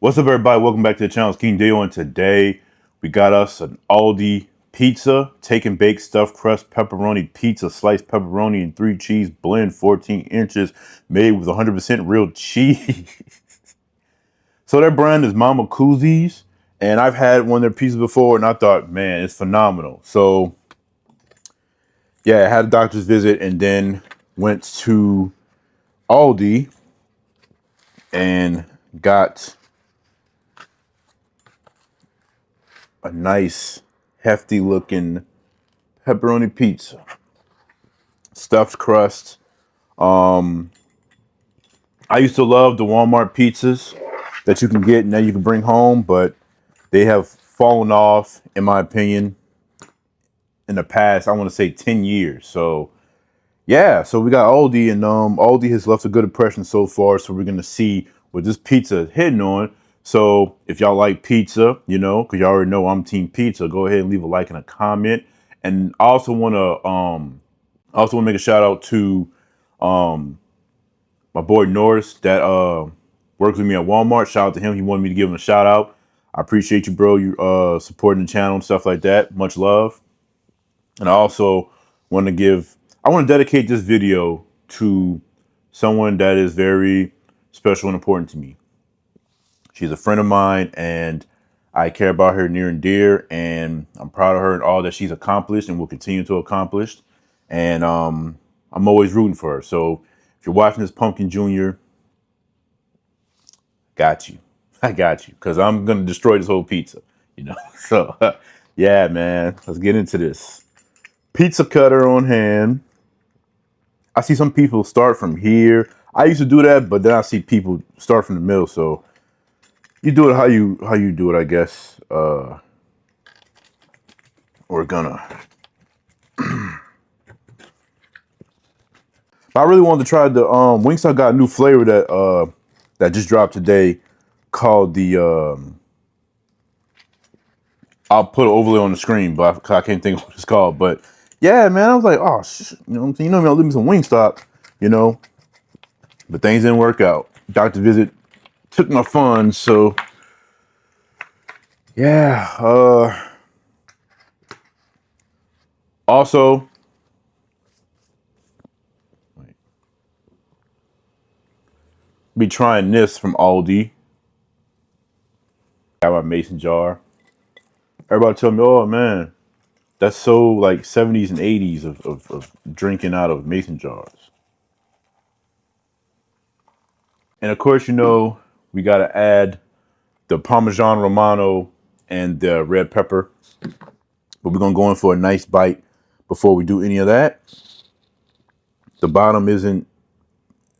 What's up, everybody? Welcome back to the channel. It's King Dale, and today we got us an Aldi pizza, take and bake stuffed crust pepperoni pizza, sliced pepperoni and 3 cheese blend, 14 inches, made with 100% real cheese. So their brand is Mama Koozies, and I've had one of their pizzas before, and I thought, man, it's phenomenal. So yeah, I had a doctor's visit, and then went to Aldi and got a nice, hefty looking pepperoni pizza, stuffed crust. I used to love the Walmart pizzas that you can get and that you can bring home, but they have fallen off, in my opinion, in the past, I want to say 10 years. So yeah, so we got Aldi, and Aldi has left a good impression so far. So we're gonna see what this pizza is hitting on. So if y'all like pizza, because y'all already know I'm team pizza, go ahead and leave a like and a comment. And I also want to make a shout out to my boy Norris that works with me at Walmart. Shout out to him. He wanted me to give him a shout out. I appreciate you, bro. You supporting the channel and stuff like that. Much love. And I also I want to dedicate this video to someone that is very special and important to me. She's a friend of mine, and I care about her near and dear, and I'm proud of her and all that she's accomplished and will continue to accomplish. And I'm always rooting for her. So if you're watching this, Pumpkin Jr., got you. I got you, because I'm gonna destroy this whole pizza. So yeah, man, let's get into this. Pizza cutter on hand. I see some people start from here. I used to do that, but then I see people start from the middle. So you do it how you do it, I guess. We're gonna. I really wanted to try the Wingstop got a new flavor that just dropped today called the I'll put it overlay on the screen, but I can't think of what it's called. But yeah, man, I was like, oh, you know what I'm saying? I'll leave me some Wingstop, you know. But things didn't work out. Doctor visit took my funds, so yeah. Also, be trying this from Aldi. Got my mason jar. Everybody tell me, oh man, that's so like 70s and 80s of drinking out of mason jars. And of course, we gotta add the Parmesan Romano and the red pepper. But we're gonna go in for a nice bite before we do any of that. The bottom isn't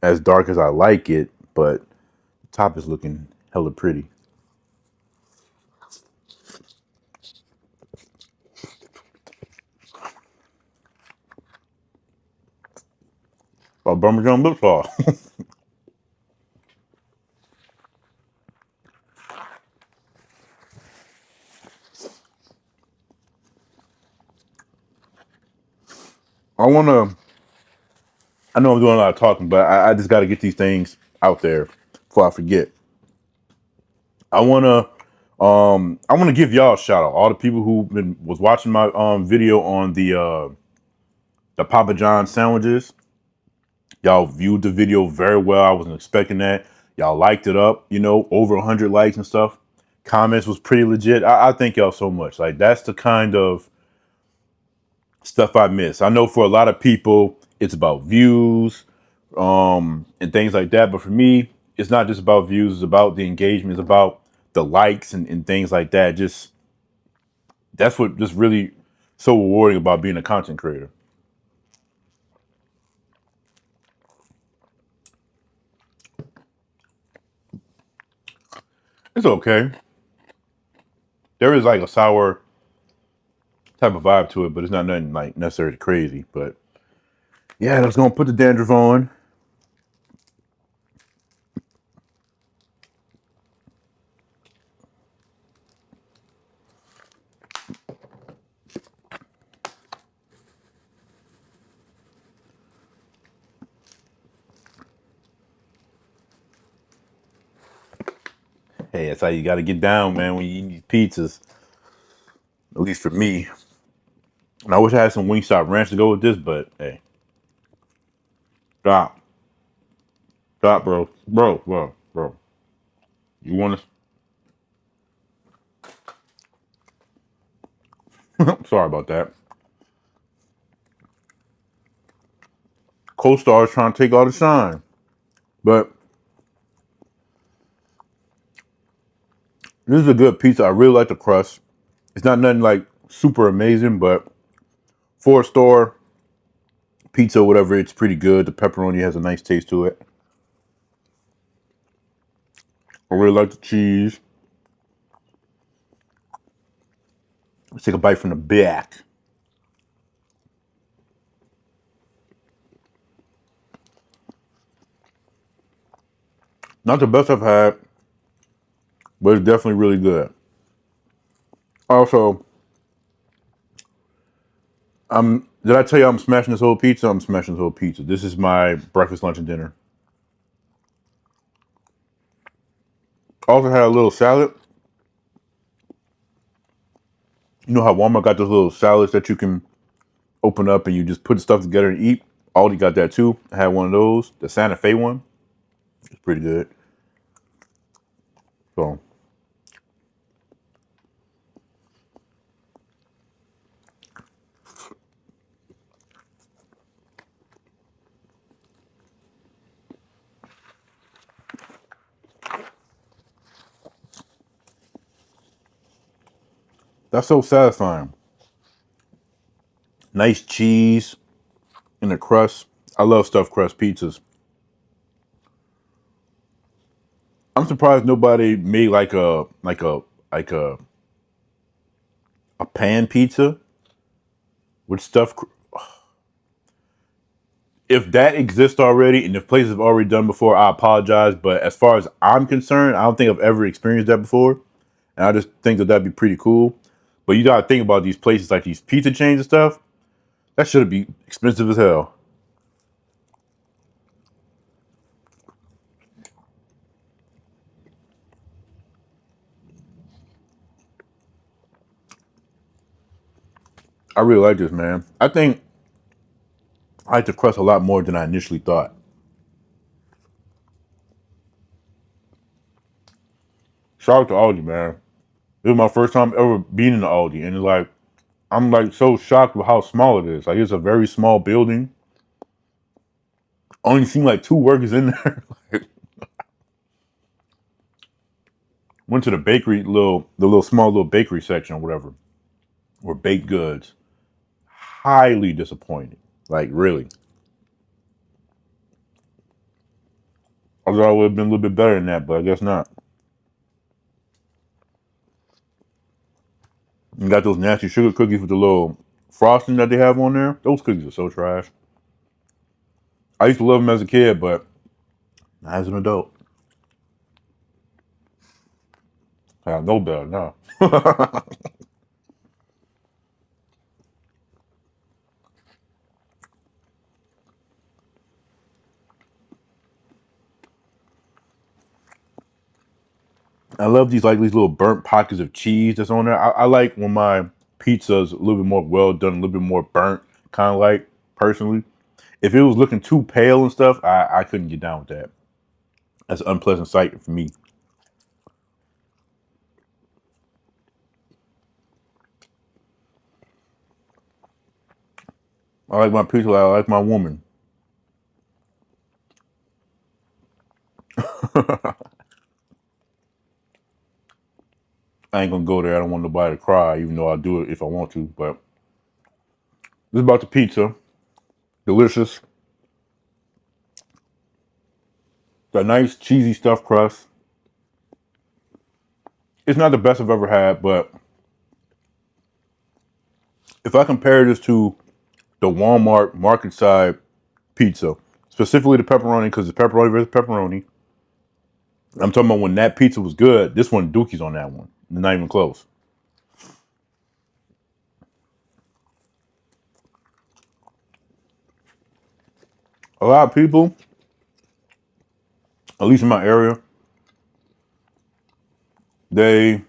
as dark as I like it, but the top is looking hella pretty. Oh, Parmesan lip sauce. I know I'm doing a lot of talking, but I just got to get these things out there before I forget. I wanna give y'all a shout out. All the people who was watching my video on the Papa John sandwiches. Y'all viewed the video very well. I wasn't expecting that. Y'all liked it up, over 100 likes and stuff. Comments was pretty legit. I thank y'all so much. Like, that's the kind of stuff I miss. I know for a lot of people, it's about views, and things like that. But for me, it's not just about views. It's about the engagement. It's about the likes and things like that. Just that's what just really so rewarding about being a content creator. It's okay. There is like a sour type of vibe to it, but it's not nothing like necessarily crazy. But yeah, let's go put the dandruff on. Hey, that's how you got to get down, man, when you eat these pizzas. At least for me. And I wish I had some Wingstop ranch to go with this, but hey, stop, stop, bro. You want to? Sorry about that. Co-star is trying to take all the shine, but this is a good pizza. I really like the crust. It's not nothing like super amazing, but for a store pizza, or whatever, it's pretty good. The pepperoni has a nice taste to it. I really like the cheese. Let's take a bite from the back. Not the best I've had, but it's definitely really good. Also, did I tell you I'm smashing this whole pizza? I'm smashing this whole pizza. This is my breakfast, lunch, and dinner. Also had a little salad. You know how Walmart got those little salads that you can open up and you just put the stuff together and eat? Aldi got that too. I had one of those, the Santa Fe one. It's pretty good. So that's so satisfying. Nice cheese in the crust. I love stuffed crust pizzas. I'm surprised nobody made like a pan pizza with stuffed. If that exists already and if places have already done before, I apologize. But as far as I'm concerned, I don't think I've ever experienced that before. And I just think that that'd be pretty cool. But you gotta think about these places like these pizza chains and stuff. That should be expensive as hell. I really like this, man. I think I like the crust a lot more than I initially thought. Shout out to Aldi, man. This is my first time ever being in the Aldi, and it's like I'm like so shocked with how small it is. Like it's a very small building. Only seen like two workers in there. Went to the bakery, the little small little bakery section or whatever, or baked goods. Highly disappointed. Like really. I thought it would have been a little bit better than that, but I guess not. You got those nasty sugar cookies with the little frosting that they have on there. Those cookies are so trash. I used to love them as a kid, but not as an adult. I know better now. I love these little burnt pockets of cheese that's on there. I like when my pizza's a little bit more well done, a little bit more burnt, kind of like personally. If it was looking too pale and stuff, I couldn't get down with that. That's an unpleasant sight for me. I like my pizza like I like my woman. I ain't gonna go there. I don't want nobody to cry, even though I'll do it if I want to. But this is about the pizza. Delicious. Got nice cheesy stuffed crust. It's not the best I've ever had, but if I compare this to the Walmart market side pizza, specifically the pepperoni, because it's pepperoni versus pepperoni. I'm talking about when that pizza was good. This one, Dookie's on that one. Not even close. A lot of people, at least in my area, They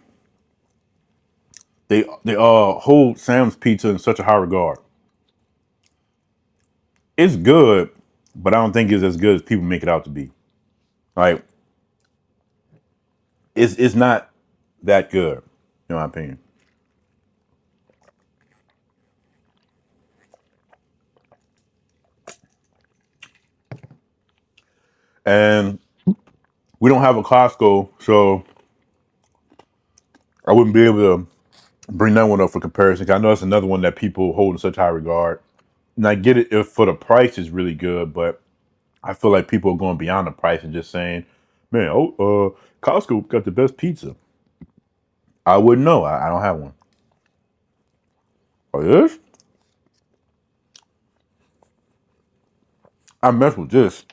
they hold Sam's Pizza in such a high regard. It's good, but I don't think it's as good as people make it out to be. Like it's not that good, in my opinion. And we don't have a Costco, so I wouldn't be able to bring that one up for comparison. 'Cause I know it's another one that people hold in such high regard. And I get it if for the price is really good, but I feel like people are going beyond the price and just saying, "Man, Costco got the best pizza." I wouldn't know. I don't have one. Oh, yes? I mess with this,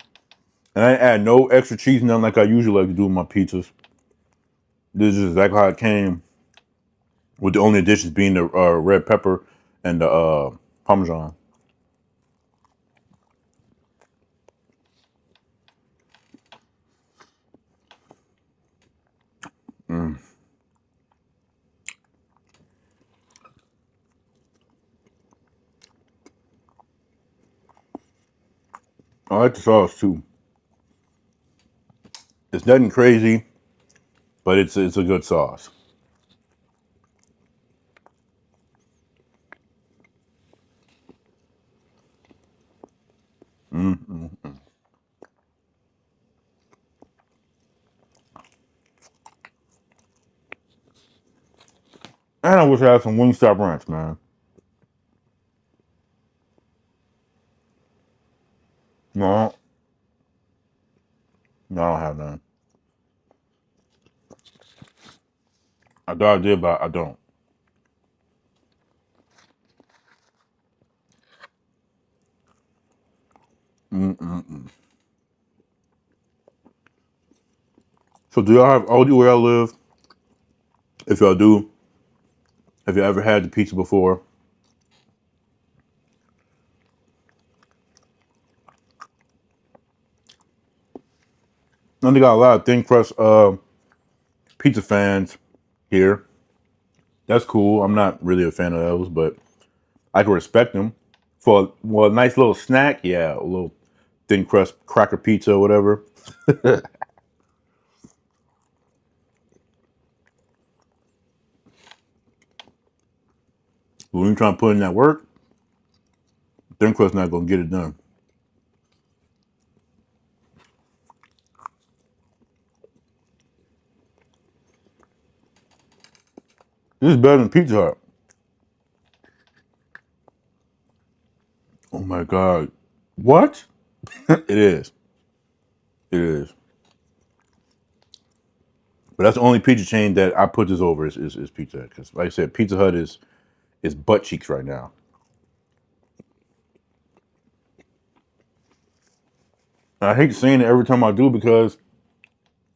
and I add no extra cheese, nothing like I usually like to do with my pizzas. This is exactly how it came, with the only additions being the red pepper and the Parmesan. Mm. I like the sauce too. It's nothing crazy, but it's a good sauce. Mm-mm. And I wish I had some Wingstop ranch, man. No, no, I don't have none. I thought I did, but I don't. Mm-mm-mm. So do y'all have Aldi where y'all live? If y'all do, have you ever had the pizza before? And they got a lot of thin crust pizza fans here. That's cool. I'm not really a fan of those, but I can respect them for a nice little snack. Yeah, a little thin crust cracker pizza or whatever. When you trying to put in that work, thin crust not gonna get it done. This is better than Pizza Hut. Oh my god, what? It is. It is. But that's the only pizza chain that I put this over is Pizza Hut. Because like I said, Pizza Hut is butt cheeks right now. And I hate saying it every time I do because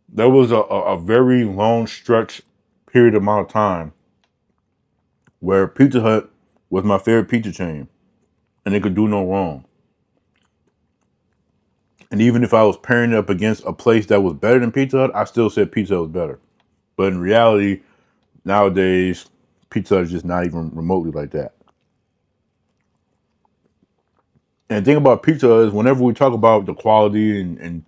there was a very long stretch period amount of time where Pizza Hut was my favorite pizza chain and it could do no wrong. And even if I was pairing it up against a place that was better than Pizza Hut, I still said Pizza Hut was better. But in reality, nowadays, Pizza Hut is just not even remotely like that. And the thing about Pizza Hut is whenever we talk about the quality and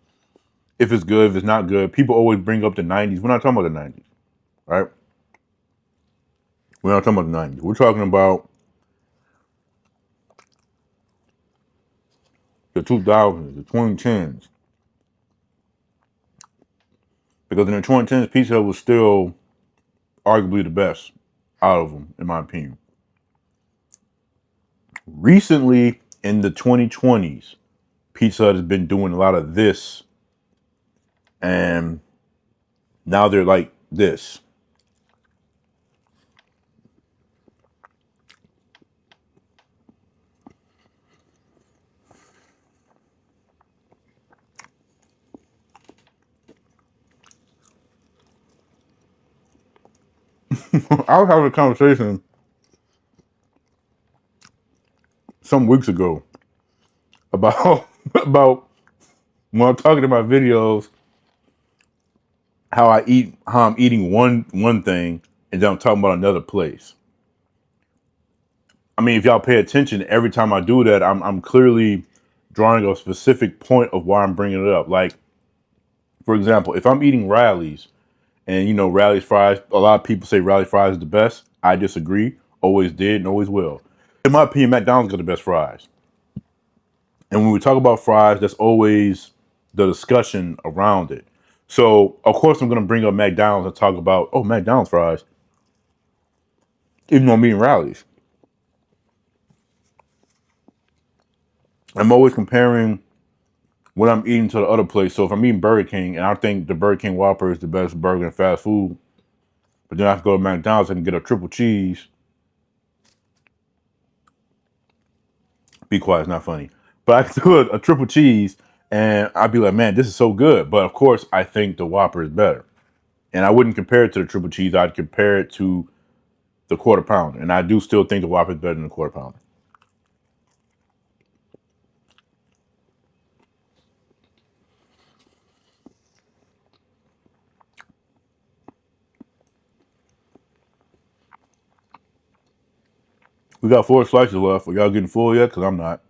if it's good, if it's not good, people always bring up the 90s. We're not talking about the 90s, right? We're not talking about the 90s. We're talking about the 2000s, the 2010s. Because in the 2010s, Pizza Hut was still arguably the best out of them, in my opinion. Recently, in the 2020s, Pizza Hut has been doing a lot of this, and now they're like this. I was having a conversation some weeks ago about about when I'm talking about videos how I'm eating one thing, and then I'm talking about another place. I mean, if y'all pay attention, every time I do that, I'm clearly drawing a specific point of why I'm bringing it up. Like, for example, if I'm eating Rally's, and you know Rally's fries, a lot of people say Rally's fries is the best. I disagree. Always did and always will. In my opinion, McDonald's got the best fries. And when we talk about fries, that's always the discussion around it. So of course I'm gonna bring up McDonald's and talk about, oh, McDonald's fries, even though I'm eating Rally's. I'm always comparing what I'm eating to the other place. So if I'm eating Burger King and I think the Burger King Whopper is the best burger in fast food, but then I have to go to McDonald's and get a triple cheese. Be quiet, it's not funny. But I can do a triple cheese and I'd be like, man, this is so good. But of course, I think the Whopper is better. And I wouldn't compare it to the triple cheese. I'd compare it to the quarter pounder. And I do still think the Whopper is better than the quarter pounder. We got 4 slices left. Are y'all getting full yet? Because I'm not.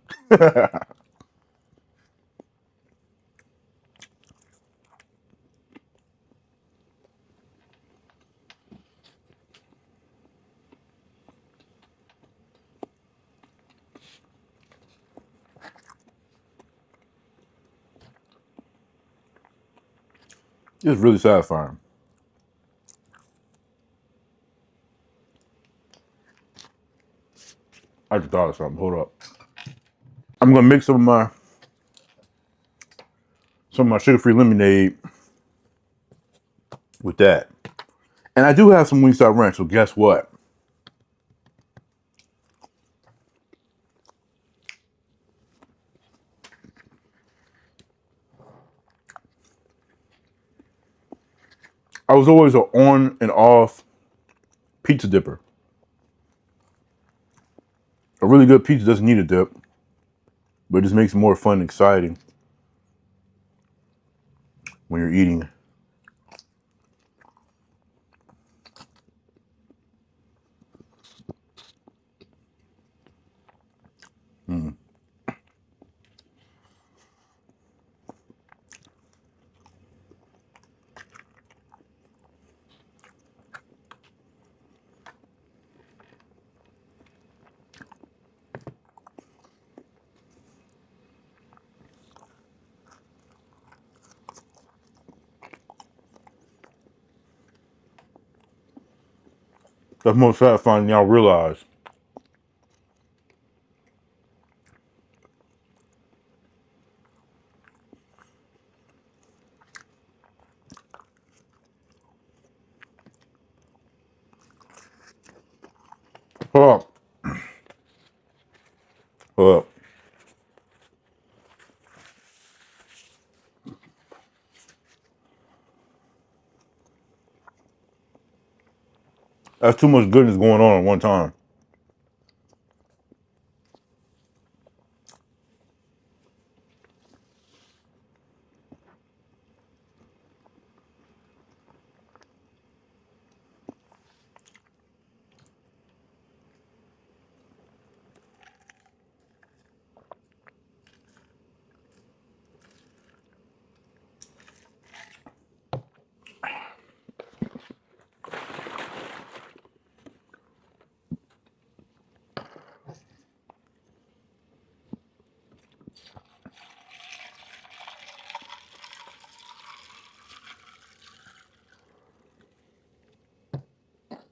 It's really satisfying. I just thought of something. Hold up. I'm gonna mix some of my sugar-free lemonade with that. And I do have some Wingstop Ranch, so guess what? I was always an on and off pizza dipper. A really good pizza doesn't need a dip, but it just makes it more fun and exciting when you're eating. Mm. That's more satisfying than y'all realize. Hold up. Hold up. That's too much goodness going on at one time.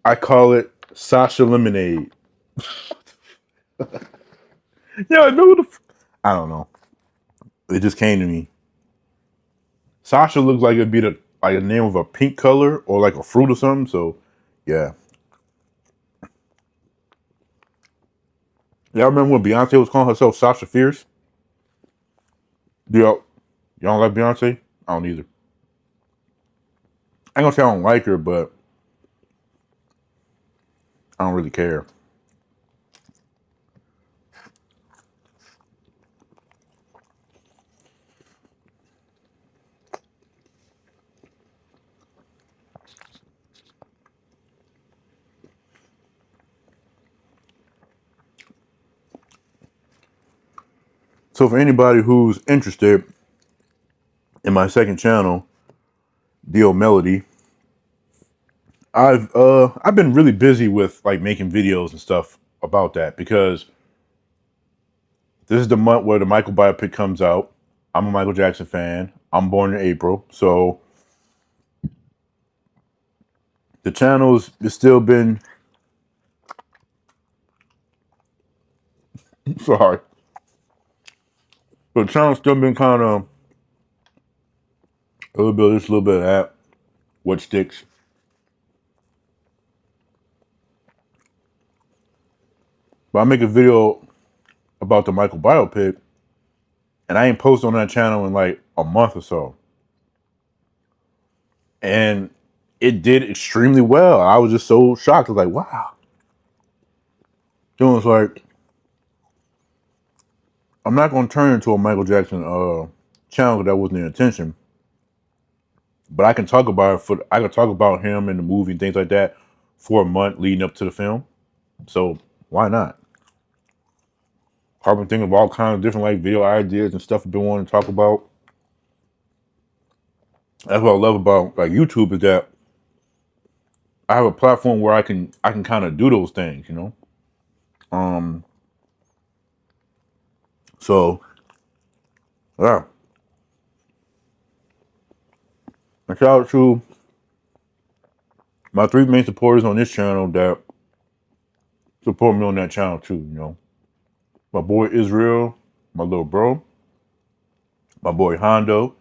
I call it Sasha Lemonade. Yeah, I know I don't know. It just came to me. Sasha looks like it'd be the like the name of a pink color or like a fruit or something. So, yeah. Y'all remember when Beyonce was calling herself Sasha Fierce? Y'all don't like Beyonce? I don't either. I ain't gonna say I don't like her, but I don't really care. So for anybody who's interested in my second channel, Dio Melody, I've been really busy with like making videos and stuff about that because this is the month where the Michael biopic comes out. I'm a Michael Jackson fan. I'm born in April, so the channel's it's still been sorry, but the channel's still been kind of a little bit of this, a little bit of that. What sticks? But I make a video about the Michael biopic, and I ain't posted on that channel in like a month or so, and it did extremely well. I was just so shocked. I was like, wow. You know, it's like I'm not gonna turn into a Michael Jackson channel. That wasn't the intention. But I can talk about I can talk about him in the movie and things like that for a month leading up to the film. So why not? I've been thinking of all kinds of different like video ideas and stuff I've been wanting to talk about. That's what I love about like YouTube is that I have a platform where I can kind of do those things, you know. So yeah. And shout out to my three main supporters on this channel that support me on that channel too, you know. My boy Israel, my little bro, my boy Hondo.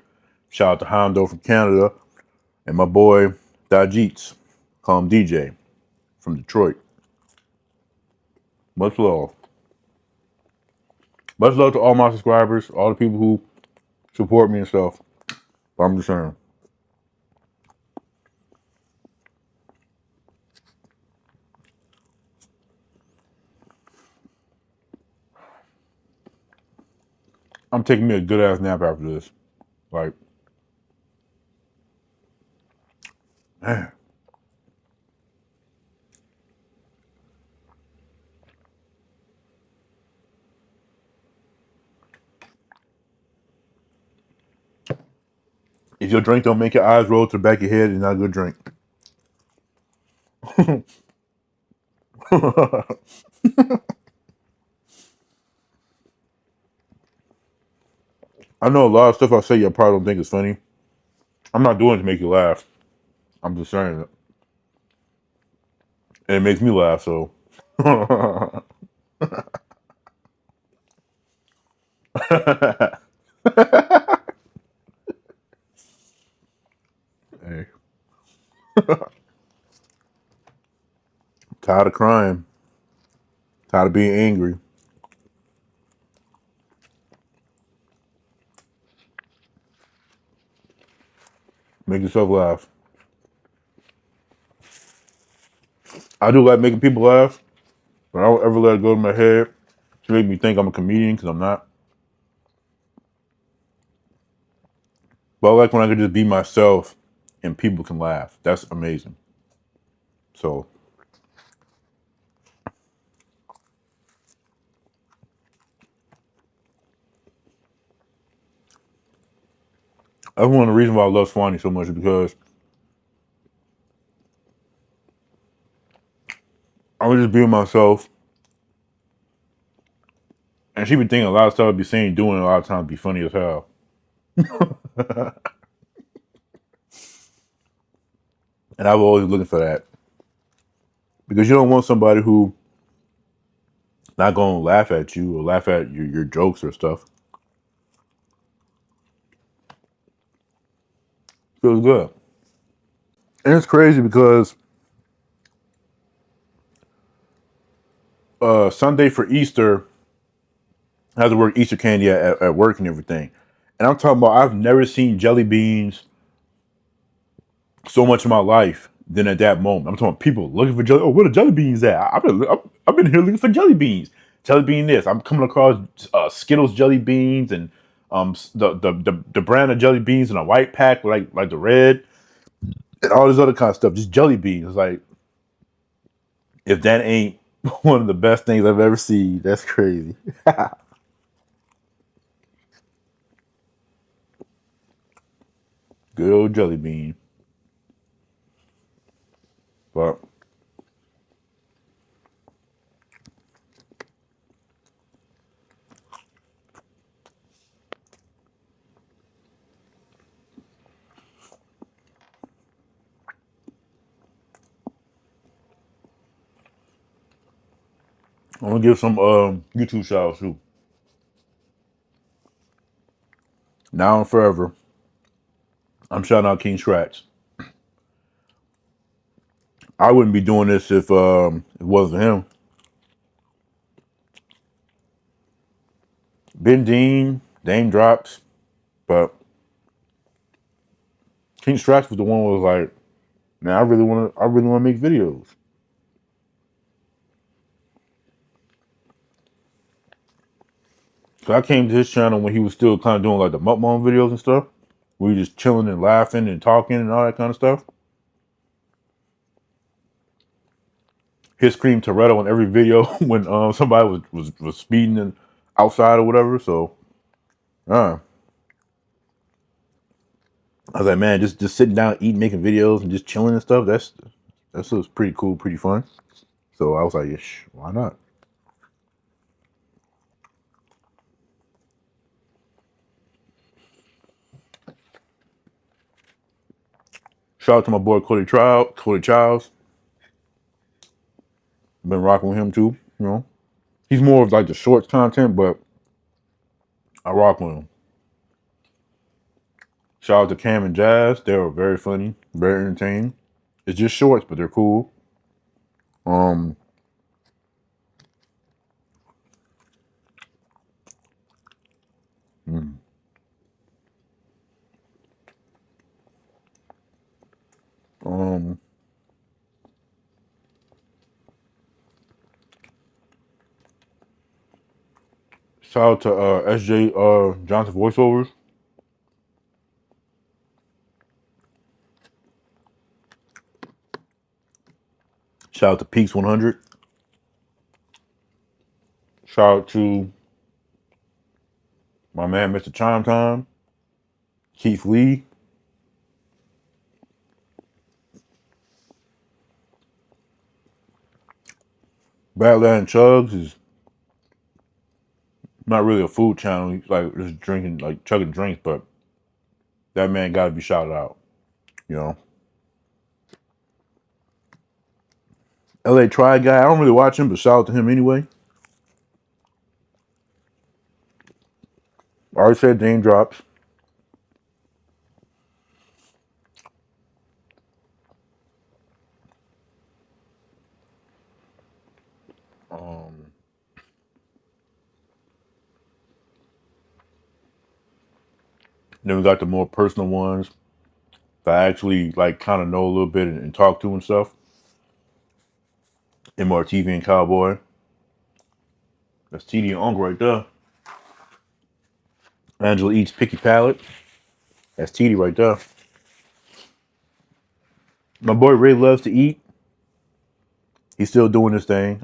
Shout out to Hondo from Canada. And my boy Dajits, call him DJ, from Detroit. Much love. Much love to all my subscribers, all the people who support me and stuff. But I'm just saying. I'm taking me a good ass nap after this. Like, man. If your drink don't make your eyes roll to the back of your head, it's not a good drink. I know a lot of stuff I say you probably don't think is funny. I'm not doing it to make you laugh. I'm just saying it. And it makes me laugh, so. Hey. Tired of crying. Tired of being angry. Make yourself laugh. I do like making people laugh, but I don't ever let it go to my head to make me think I'm a comedian because I'm not. But I like when I can just be myself and people can laugh. That's amazing. So that's one of the reasons why I love Swanee so much is because I would just be myself. And she be thinking a lot of stuff I'd be saying, doing a lot of times be funny as hell. And I was always looking for that. Because you don't want somebody who not gonna laugh at you or laugh at your jokes or stuff. Feels good. And it's crazy because Sunday for Easter, I had to work Easter candy at work and everything. And I'm talking about I've never seen jelly beans so much in my life than at that moment. I'm talking about people looking for jelly. Oh, where the jelly beans at? I've been here looking for jelly beans. Jelly bean this. I'm coming across Skittles jelly beans and the brand of jelly beans in a white pack like the red and all this other kind of stuff. Just jelly beans. It's like if that ain't one of the best things I've ever seen, that's crazy. Good old jelly bean. But I'm gonna give some YouTube shout outs too. Now and forever, I'm shouting out King Scratch. I wouldn't be doing this if it wasn't him. Ben Dean, Dame Drops, but King Scratch was the one who was like, man, I really want to make videos. So I came to his channel when he was still kind of doing like the mukbang videos and stuff. We were just chilling and laughing and talking and all that kind of stuff. His screamed Toretto in every video when somebody was speeding and outside or whatever. So I was like, man, just sitting down, eating, making videos, and just chilling and stuff. That's was pretty cool, pretty fun. So I was like, yeah, why not? Shout out to my boy Cody Childs. Been rocking with him too. You know, he's more of like the shorts content, but I rock with him. Shout out to Cam and Jazz. They were very funny, very entertaining. It's just shorts, but they're cool. Um, mm, um, Shout out to SJ Johnson voiceovers. Shout out to Peaks 100. Shout out to my man Mr. Chime Time, Keith Lee. Badland Chugs is not really a food channel. He's like just drinking, like chugging drinks, but that man got to be shouted out. You know, LA Try Guy. I don't really watch him, but shout out to him anyway. I already said Dame Drops. Um, then we got the more personal ones that I actually like, kind of know a little bit and talk to and stuff. MRTV and Cowboy. That's TD and Uncle right there. Angela Eats Picky Palette. That's TD right there. My boy Ray loves to eat. He's still doing his thing.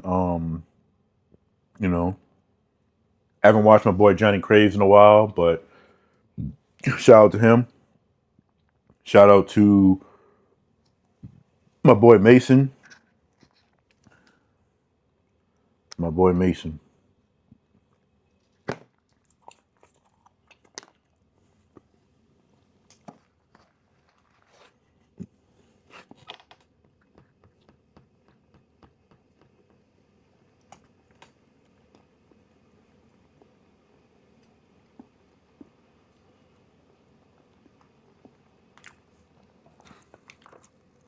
You know, I haven't watched my boy Johnny Craves in a while, but shout out to him. Shout out to my boy Mason. My boy Mason.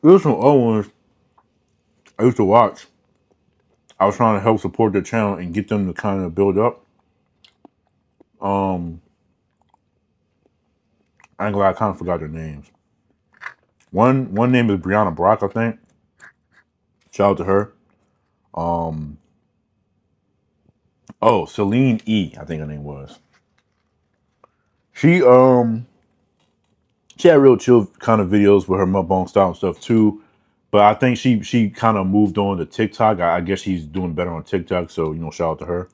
There's some other ones I used to watch. I was trying to help support their channel and get them to kind of build up. Um, I'm glad I kind of forgot their names. One name is Brianna Brock, I think. Shout out to her. Um, oh, Celine E, I think her name was. She she had real chill kind of videos with her mukbang style and stuff too. But I think she kind of moved on to TikTok. I guess she's doing better on TikTok, so you know, shout out to her.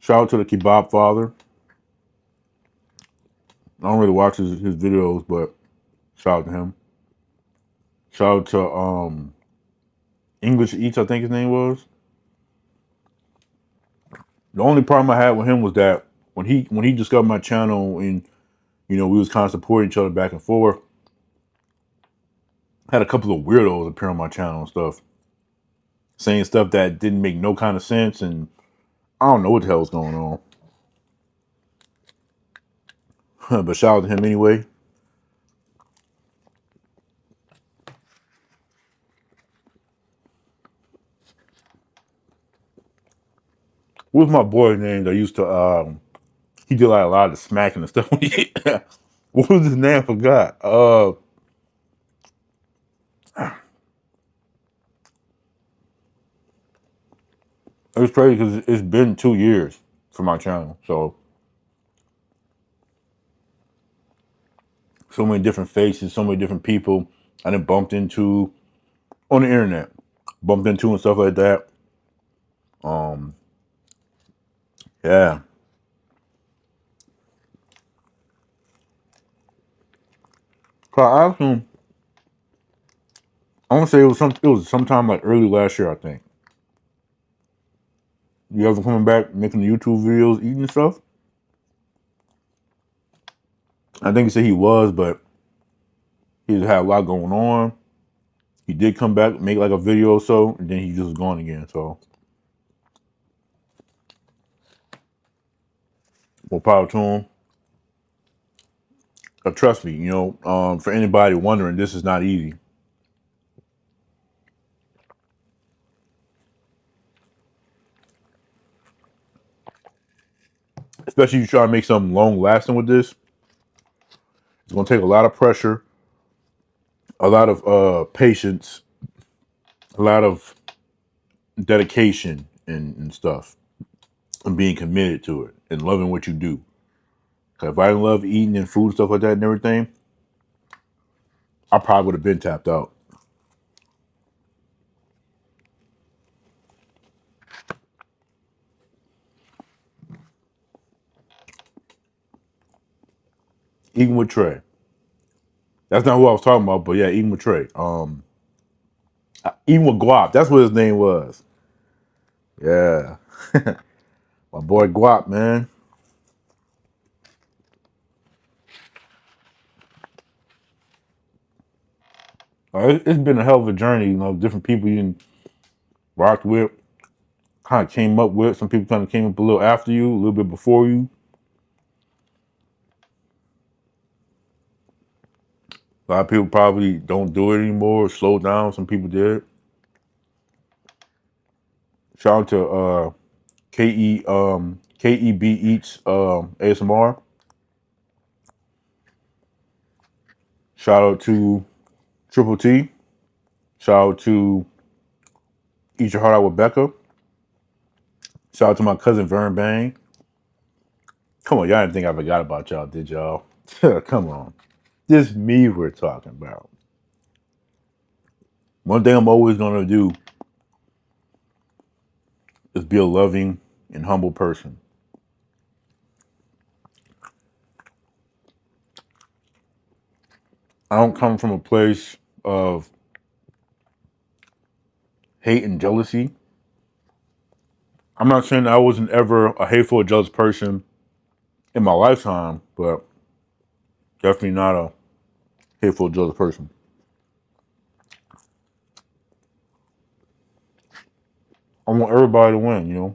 Shout out to the Kebab Father. I don't really watch his videos, but shout out to him. Shout out to English Eats, I think his name was. The only problem I had with him was that when he discovered my channel and we was kind of supporting each other back and forth, I had a couple of weirdos appear on my channel and stuff, saying stuff that didn't make no kind of sense, and I don't know what the hell's going on. But shout out to him anyway. What's my boy's name that used to he did like a lot of the smacking and stuff. What was his name? I forgot. It was crazy because it's been 2 years for my channel, so many different faces, so many different people I done bumped into on the internet, bumped into and stuff like that. Yeah. So I asked him. I want to say it was sometime like early last year, I think. You ever coming back making the YouTube videos, eating and stuff? I think he said he was, but he just had a lot going on. He did come back, make like a video or so, and then he just was gone again. So, more power to him. Trust me, for anybody wondering, this is not easy. Especially if you try to make something long lasting with this. It's gonna take a lot of pressure, a lot of patience, a lot of dedication and stuff, and being committed to it and loving what you do. Cause if I didn't love eating and food stuff like that and everything, I probably would have been tapped out. Eating with Trey. That's not who I was talking about, but yeah, eating with Trey. Eating with Guap. That's what his name was. Yeah, my boy Guap, man. It's been a hell of a journey. Different people you rocked with, kind of came up with. Some people kind of came up a little after you, a little bit before you. A lot of people probably don't do it anymore, slow down. Some people did. Shout out to KEB Eats ASMR. Shout out to Triple T. Shout out to Eat Your Heart Out with Becca. Shout out to my cousin Vern Bang. Come on, y'all didn't think I forgot about y'all, did y'all? Come on. Just me we're talking about. One thing I'm always gonna do is be a loving and humble person. I don't come from a place of hate and jealousy. I'm not saying I wasn't ever a hateful or jealous person in my lifetime, but definitely not a hateful or jealous person. I want everybody to win.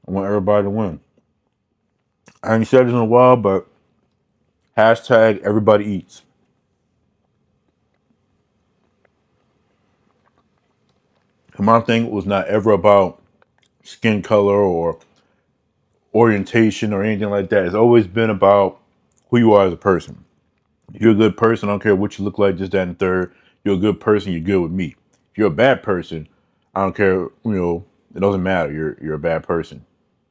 I want everybody to win. I ain't said it in a while, but hashtag everybody eats. And my thing was not ever about skin color or orientation or anything like that. It's always been about who you are as a person. If you're a good person, I don't care what you look like, just that and the third. You're a good person, you're good with me. If you're a bad person, I don't care, it doesn't matter. You're a bad person.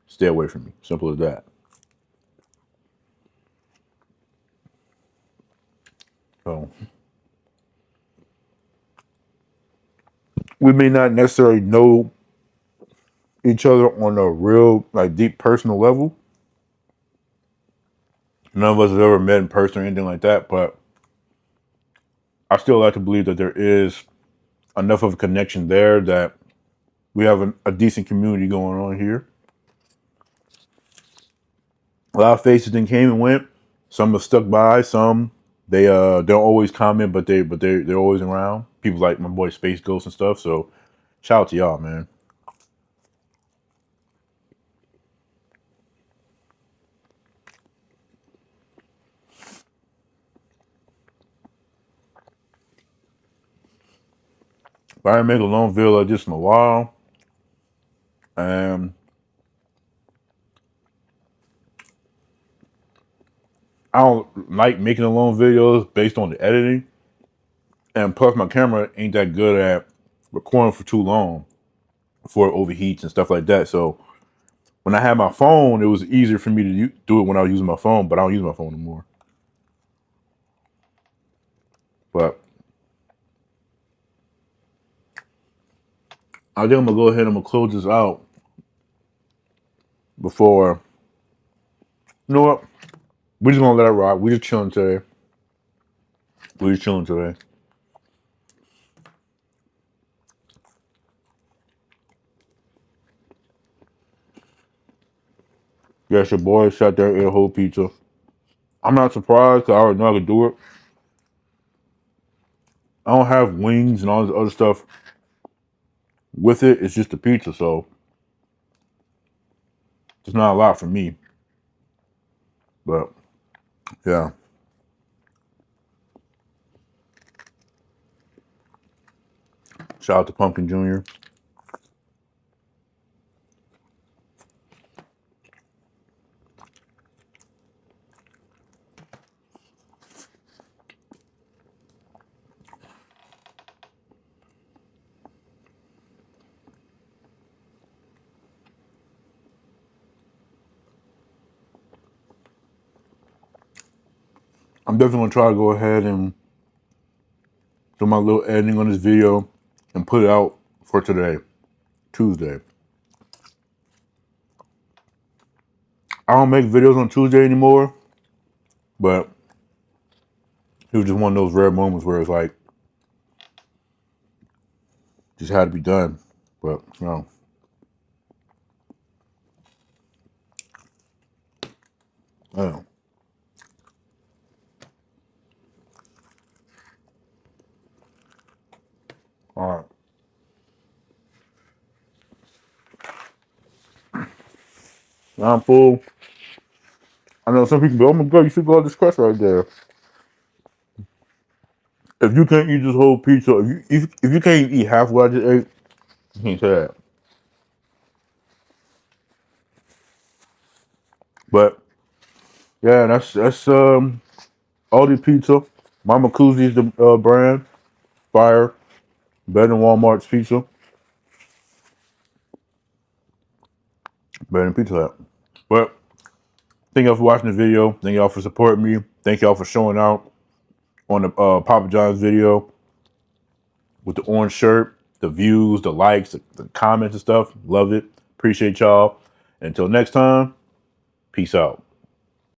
Stay away from me. Simple as that. So we may not necessarily know each other on a real, like, deep personal level. None of us have ever met in person or anything like that, but I still like to believe that there is enough of a connection there that we have a decent community going on here. A lot of faces then came and went. Some have stuck by. Some they don't always comment, but they're always around. People like my boy Space Ghost and stuff. So shout out to y'all, man. But I didn't make a long video like this in a while, and I don't like making the long videos based on the editing. And plus, my camera ain't that good at recording for too long before it overheats and stuff like that. So when I had my phone, it was easier for me to do it when I was using my phone, but I don't use my phone anymore. But I think I'm gonna go ahead and I'm gonna close this out before. You know what? We're just gonna let it rock. We just chilling today. We just chilling today. Yes, your boy sat there and ate a whole pizza. I'm not surprised 'cause I already know I could do it. I don't have wings and all this other stuff with it. It's just a pizza, so it's not a lot for me. But yeah, shout out to Pumpkin Jr. I'm definitely gonna try to go ahead and do my little editing on this video and put it out for today, Tuesday. I don't make videos on Tuesday anymore, but it was just one of those rare moments where it's like, just had to be done. But no. I don't know. All right. Now I'm full. I know some people go, oh my God, you should go have this crust right there. If you can't eat this whole pizza, if you can't eat half what I just ate, you can't say that. But yeah, that's Aldi pizza. Mama Koozies the brand. Fire. Better than Walmart's pizza. Better than Pizza Hut. But thank y'all for watching the video. Thank y'all for supporting me. Thank y'all for showing out on the Papa John's video with the orange shirt, the views, the likes, the comments and stuff. Love it. Appreciate y'all. Until next time, peace out.